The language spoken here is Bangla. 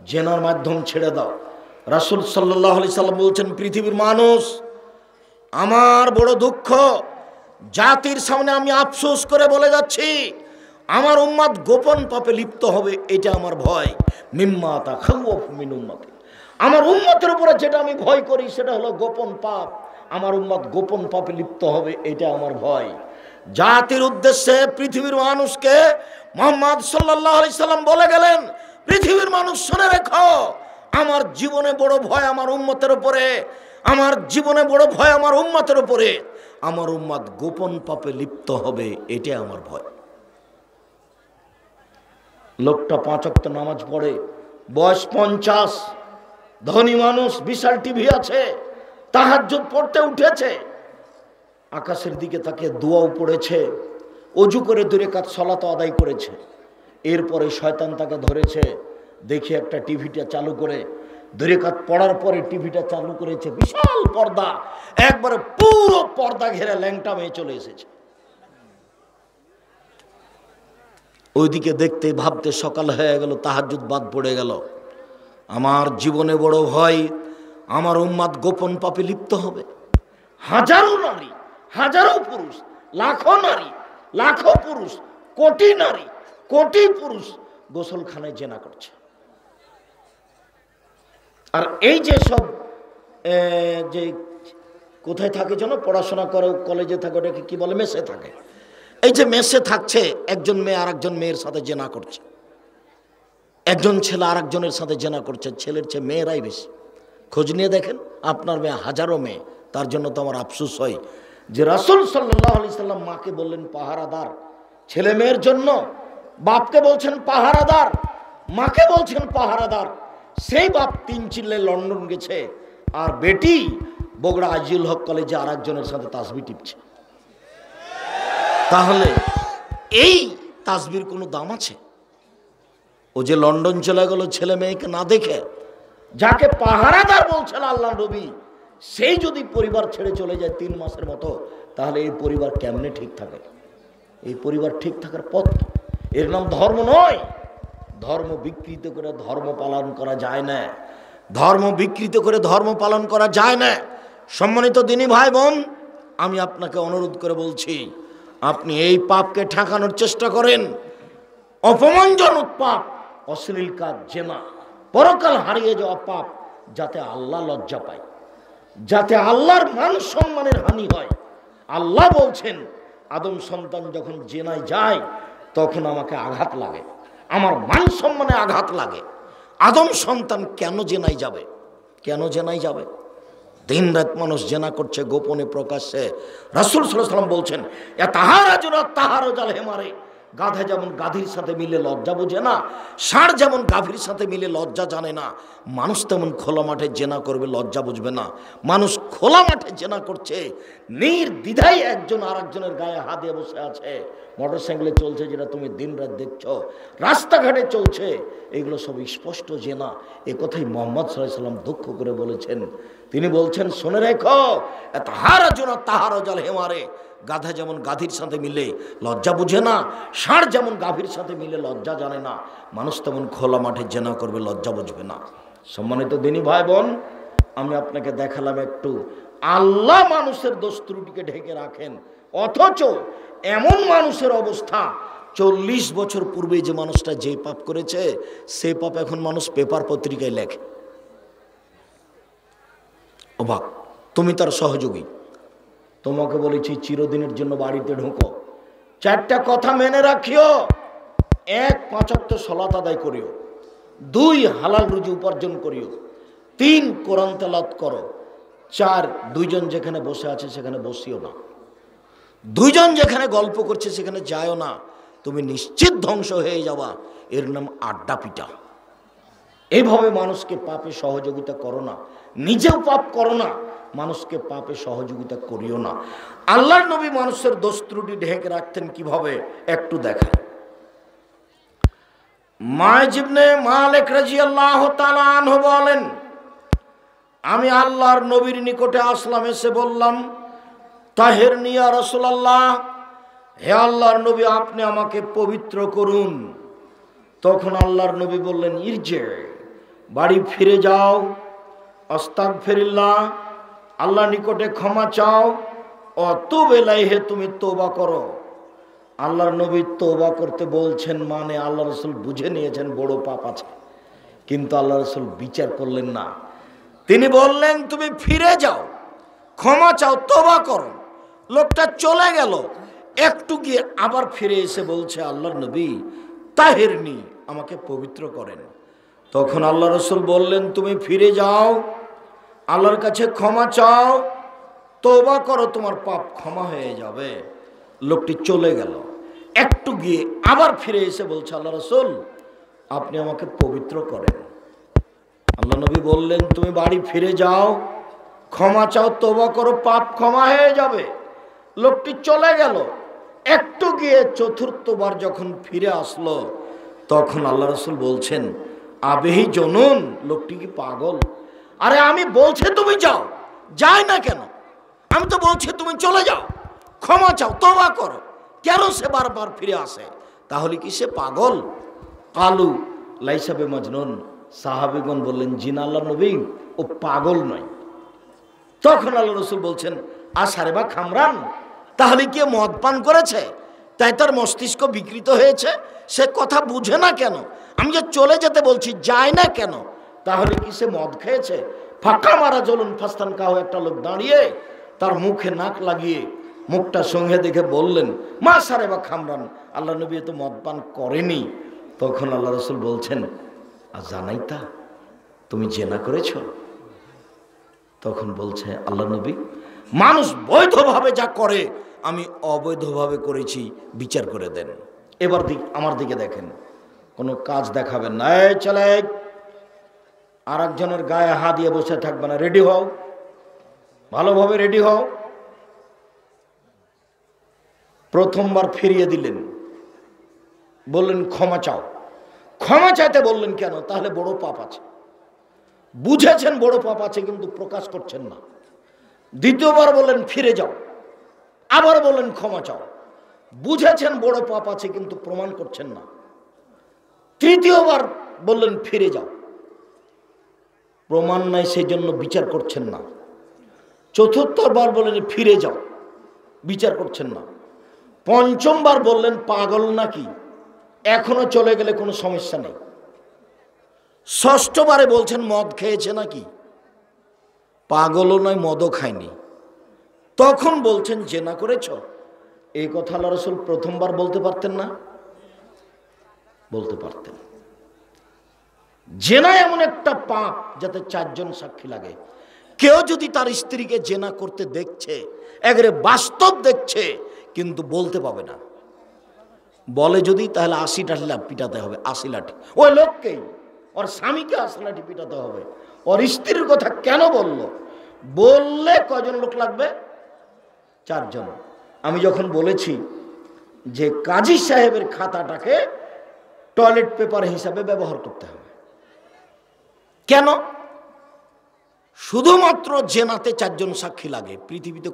জেনার মাধ্যম ছেড়ে দাও। রাসূল সাল্লাল্লাহু আলাইহি সাল্লাম বলছেন, পৃথিবীর মানুষ, আমার বড় দুঃখ, জাতির সামনে আমি আফসোস করে বলে যাচ্ছি, আমার উম্মত গোপন পাপে লিপ্ত হবে, এটা আমার ভয়। মিম্মা তাখাওয়াফু মিন উম্মতি, আমার উম্মতের উপরে যেটা আমি ভয় করি সেটা হলো গোপন পাপ। আমার উম্মত গোপন পাপে লিপ্ত হবে, এটা আমার ভয়। জাতির উদ্দেশ্যে পৃথিবীর মানুষকে মুহাম্মদ সাল্লাল্লাহু আলাইহি সাল্লাম বলে গেলেন, পৃথিবীর মানুষ শুনে রেখো, আমার জীবনে বড় ভয় আমার উম্মতের উপরে, আমার জীবনে বড় ভয় আমার উম্মতের উপরে। আমার উম্মত গোপন পাপে লিপ্ত হবে, এটা আমার ভয়। লোকটা 5 ওয়াক্ত নামাজ পড়ে, বয়স 50, ধনী মানুষ, বিশাল টিভি আছে, তাহাজ্জুদ পড়তে উঠেছে, আকাশের দিকে তাকে দোয়াও পড়েছে, অজু করে 2 রাকাত সালাত আদায় করেছে। এরপরে শয়তান তাকে ধরেছে, দেখে একটা টিভিটা চালু করে 2 রাকাত পড়ার পরে টিভিটা চালু করেছে, বিশাল পর্দা, একবারে পুরো পর্দা ঘেরা ল্যাংটা মেয়ে চলে এসেছে। ওইদিকে দেখতে ভাবতে সকাল হয়ে গেল, তাহাজ্জুদ বাদ পড়ে গেল। আমার জীবনে বড় ভয়, আমার উম্মত গোপন পাপে লিপ্ত হবে। হাজারো নারী, হাজারো পুরুষ, লাখো নারী, লাখো পুরুষ, কোটি নারী, কোটি পুরুষ গোসলখানায় জেনা করছে। আর এই যে সব যে কোথায় থাকে যেন, পড়াশোনা করে কলেজে থাকে, ওটাকে কি বলে, মেসে থাকে। এই যে মেসে থাকছে, একজন মেয়ে আর একজন মেয়ের সাথে জেনা করছে, একজন ছেলে আর একজনের সাথে জেনা করছে। ছেলের চেয়ে মেয়েরাই বেশি। খোঁজ নিয়ে দেখেন, আপনার মেয়ে হাজারো মেয়ে। তার জন্য তো আমার আফসোস হয় যে রাসূল সাল্লাল্লাহু আলাইহি সাল্লাম মাকে বললেন পাহারাদার, ছেলে মেয়ের জন্য বাপকে বলছেন পাহারাদার, মাকে বলছেন পাহারাদার। সেই বাপ 3 চিল্লে লন্ডন গেছে, আর বেটি বগুড়া আজিউল হক কলেজে আর একজনের সাথে তাসবিহ টিপছে। তাহলে এই তাসবির কোনো দাম আছে? ও যে লন্ডন চলে গেল ছেলে মেয়েকে না দেখে, যাকে পাহারাদার বলছেন আল্লাহ নবী, সেই যদি পরিবার ছেড়ে চলে যায় 3 মাসের মতো, তাহলে এই পরিবার কেমনে ঠিক থাকে? এই পরিবার ঠিক থাকার পথ, এর নাম ধর্ম নয়। ধর্ম বিকৃত করে ধর্ম পালন করা যায় না, ধর্ম বিকৃত করে ধর্ম পালন করা যায় না। সম্মানিত দিনী ভাই বোন, আমি আপনাকে অনুরোধ করে বলছি, আপনি এই পাপকে ঠেকানোর চেষ্টা করেন। অপমানজনক পাপ, অশ্লীল কাজ, জেনা, পরকাল হারিয়ে যাওয়া পাপ, যাতে আল্লাহ লজ্জা পায়, যাতে আল্লাহর মান সম্মানের হানি হয়। আল্লাহ বলছেন, আদম সন্তান যখন জেনায় যায় তখন আমাকে আঘাত লাগে, আমার মান সম্মানে আঘাত লাগে। আদম সন্তান কেন জেনায় যাবে? কেন জেনায় যাবে? দিন রাত মানুষ জেনা করছে, গোপনে প্রকাশ্যে। রাসূল সাল্লাল্লাহু আলাইহি ওয়াসাল্লাম বলছেন, তাহারজাল হেমারে, গাধা যেমন গাধীর সাথে মিলে লজ্জা বোঝে না, ষাঁড় যেমন গাভীর সাথে মিলে লজ্জা জানে না, মানুষ তেমন খোলা মাঠে জেনা করবে, লজ্জা বুঝবে না। মানুষ খোলা মাঠে জেনা করছে, নির্দ্বিধায় একজন আর একজনের গায়ে হাত দিয়ে বসে আছে, মোটরসাইকেলে চলছে, যেটা তুমি দিন রাত দেখছো, রাস্তাঘাটে চলছে, এগুলো সব স্পষ্ট জেনা। এ কথাই মুহাম্মদ সাল্লাল্লাহু আলাইহি ওয়াসাল্লাম দুঃখ করে বলেছেন। তিনি বলছেন, শুনে রেখো, তাহারজাল হেমারে, গাধা যেমন গাধীর সাথে মিলে লজ্জা বুঝে না, ষাঁড় যেমন গাভীর সাথে মিলে লজ্জা জানে না, মানুষ তেমন খোলা মাঠে জেনা করবে, লজ্জা বুঝবে না। সম্মানিত দিনী ভাই বোন, আমি আপনাকে দেখালাম একটু আল্লাহ মানুষের দোষ ত্রুটিকে ঢেকে রাখেন, অথচ এমন মানুষের অবস্থা, 40 বছর পূর্বে যে মানুষটা যে পাপ করেছে, সে পাপ এখন মানুষ পেপার পত্রিকায় লেখে। অবাক, তুমি তার সহযোগী। তোমাকে বলেছি চিরদিনের জন্য বাড়িতে ঢুকো, 4টা কথা মেনে রাখিও। 1, 5 ওয়াক্ত সালাত আদায় করিও। 2, হালাল রুজি উপার্জন করিও। 3, কোরআন তেলাওয়াত করো। 4, 2 জন যেখানে বসে আছে সেখানে বসিও না। 2 জন যেখানে গল্প করছে সেখানে যায়ও না, তুমি নিশ্চিত ধ্বংস হয়ে যাবা। এর নাম আড্ডা পিটা। এইভাবে মানুষকে পাপে সহযোগিতা করো না, নিজেও পাপ করো না, মানুষকে পাপে সহযোগিতা করিও না। আল্লাহর নবী মানুষের দোষ ত্রুটি ঢেকে রাখতেন কিভাবে, একটু দেখায়। মাইজ ইবনে মালিক রাদিয়াল্লাহু তাআলা আনহু বলেন, আমি আল্লাহর নবীর নিকটে আসলাম, এসে বললাম, তাহেরনি ইয়া রাসূলুল্লাহ, হে আল্লাহর নবী, আপনি আমাকে পবিত্র করুন। তখন আল্লাহর নবী বললেন, ইরজি বাড়ি ফিরে যাও, আস্তাগফিরুল্লাহ, আল্লাহ নিকটে ক্ষমা চাও, অতুব ইলাইহি, তুমি তওবা করো। আল্লাহর নবী তওবা করতে বলছেন মানে আল্লাহ রাসূল বুঝে নিয়েছেন বড় পাপ আছে, কিন্তু আল্লাহ রাসূল বিচার করলেন না। তিনি বললেন তুমি ফিরে যাও, ক্ষমা চাও, তওবা করো। লোকটা চলে গেল, একটু গিয়ে আবার ফিরে এসে বলছে আল্লাহর নবী তাহিরনি, আমাকে পবিত্র করেন। তখন আল্লাহ রাসূল বললেন তুমি ফিরে যাও, আল্লাহর কাছে ক্ষমা চাও, তওবা করো, তোমার পাপ ক্ষমা হয়ে যাবে। লোকটি চলে গেল, একটু গিয়ে আবার ফিরে এসে বলছে আল্লাহ রাসূল আপনি আমাকে পবিত্র করেন। আল্লাহ নবী বললেন তুমি বাড়ি ফিরে যাও, ক্ষমা চাও, তওবা করো, পাপ ক্ষমা হয়ে যাবে। লোকটি চলে গেল, একটু গিয়ে চতুর্থবার যখন ফিরে আসলো তখন আল্লাহ রাসূল বলছেন আবেহি জনুন, লোকটি কি পাগল? আরে আমি বলছি তুমি যাও, যাই না কেন? আমি তো বলছি তুমি চলে যাও, ক্ষমা চাও, তওবা করো, কেন সে বারবার ফিরে আসে? তাহলে কি সে পাগল? কালু লাইসা বিমাজনুন, সাহাবীগণ বললেন জি না আল্লাহর নবী, ও পাগল নয়। তখন আল্লাহ রাসূল বলছেন আসারে বা খামরান, তাহলে কি মদ পান করেছে তাই তার মস্তিষ্ক বিকৃত হয়েছে? সে কথা বুঝে না কেন? আমি যে চলে যেতে বলছি যায় না কেন? তাহলে কি সে মদ খেয়েছে? ফাঁকা মারা জ্বলুন ফাস্তান কাহ, একটা লোক দাঁড়িয়ে তার মুখে নাক লাগিয়ে মুখটা সঙ্গে দেখে বললেন মা সারে বা খামরান, আল্লাহ নবী তো মদ পান করেনি। তখন আল্লাহ রাসূল বলছেন আর জানাইতা তুমি জেনা করেছ? তখন বলছে আল্লাহ নবী মানুষ বৈধভাবে যা করে আমি অবৈধভাবে করেছি, বিচার করে দেন। এবার আমার দিকে দেখেন, কোনো কাজ দেখাবেন না, এই চলে আর একজনের গায়ে হাত দিয়ে বসে থাকবে না, রেডি হও, ভালোভাবে রেডি হও। প্রথমবার ফিরিয়ে দিলেন, বললেন ক্ষমা চাও। ক্ষমা চাইতে বললেন কেন? তাহলে বড় পাপ আছে, বুঝেছেন বড় পাপ আছে কিন্তু প্রকাশ করছেন না। দ্বিতীয়বার বললেন ফিরে যাও, আবার বললেন ক্ষমা চাও, বুঝেছেন বড় পাপ আছে কিন্তু প্রমাণ করছেন না। তৃতীয়বার বললেন ফিরে যাও, প্রমাণ নাই সেই জন্য বিচার করছেন না। চতুর্থবার বললেন ফিরে যাও, বিচার করছেন না। পঞ্চমবার বললেন পাগল নাকি, এখনো চলে গেলে কোনো সমস্যা নেই। ষষ্ঠবারে বলছেন মদ খেয়েছে নাকি, পাগলও নয়, মদও খায়নি। তখন বলছেন জেনা করেছ। এই কথা আল্লাহ রাসূল প্রথমবার বলতে পারতেন না? বলতে পারতেন। জেনা এমন একটা পাপ যাতে চারজন সাক্ষী লাগে। কেউ যদি তার স্ত্রীকে জেনা করতে দেখছে, একেবারে বাস্তব দেখছে, কিন্তু বলতে পাবে না, বলে যদি তাহলে 80 লাঠি পিটাতে হবে, 80 লাঠি। ওই লোককেই, ওর স্বামীকে 80 লাঠি পিটাতে হবে। ওর স্ত্রীর কথা কেন বলল? বললে কয়জন লোক লাগবে? 4 জন। আমি যখন বলেছি যে কাজী সাহেবের খাতাটাকে টয়লেট পেপার হিসাবে ব্যবহার করতে হবে, কেন? শুধুমাত্র জেনাতে 4 জন সাক্ষী লাগে, পৃথিবীতে